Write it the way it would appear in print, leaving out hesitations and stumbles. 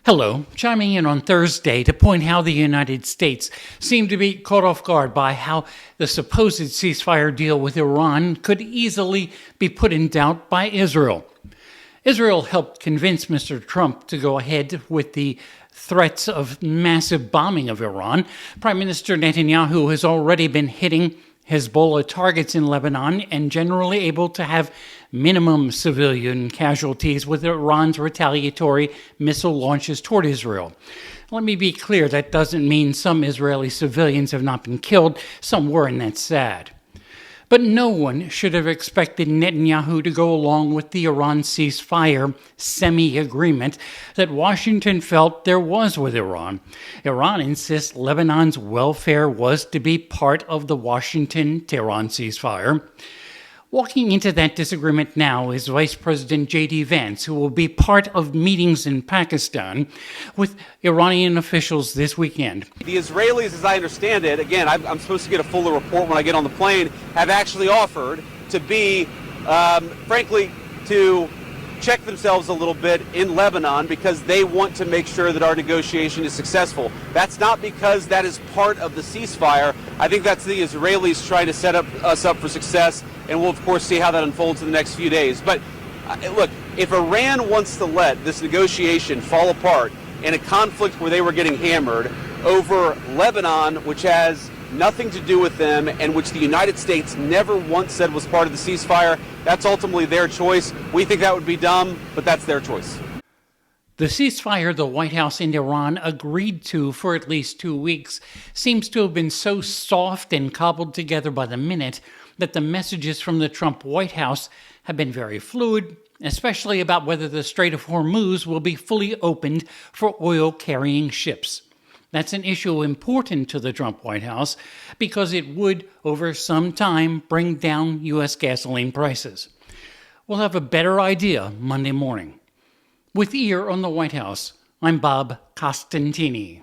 Hello, chiming in on Thursday to point how the United States seemed to be caught off guard by how the supposed ceasefire deal with Iran could easily be put in doubt by Israel. Israel helped convince Mr. Trump to go ahead with the threats of massive bombing of Iran. Prime Minister Netanyahu has already been hitting Hezbollah targets in Lebanon and generally able to have minimum civilian casualties with Iran's retaliatory missile launches toward Israel. Let me be clear, that doesn't mean some Israeli civilians have not been killed. Some were, and that's sad. But no one should have expected Netanyahu to go along with the Iran ceasefire semi-agreement that Washington felt there was with Iran. Iran insists Lebanon's welfare was to be part of the Washington-Tehran ceasefire. Walking into that disagreement now is Vice President J.D. Vance, who will be part of meetings in Pakistan with Iranian officials this weekend. The Israelis, as I understand it, again, I'm supposed to get a fuller report when I get on the plane, have actually offered to be, frankly, to check themselves a little bit in Lebanon because they want to make sure that our negotiation is successful. That's not because that is part of the ceasefire. I think that's the Israelis trying to set us up for success, and we'll, of course, see how that unfolds in the next few days. But look, if Iran wants to let this negotiation fall apart in a conflict where they were getting hammered over Lebanon, which has nothing to do with them and which the United States never once said was part of the ceasefire, that's ultimately their choice. We think that would be dumb, but that's their choice. The ceasefire the White House and Iran agreed to for at least 2 weeks seems to have been so soft and cobbled together by the minute that the messages from the Trump White House have been very fluid, especially about whether the Strait of Hormuz will be fully opened for oil-carrying ships. That's an issue important to the Trump White House because it would, over some time, bring down U.S. gasoline prices. We'll have a better idea Monday morning. With Ear on the White House, I'm Bob Costantini.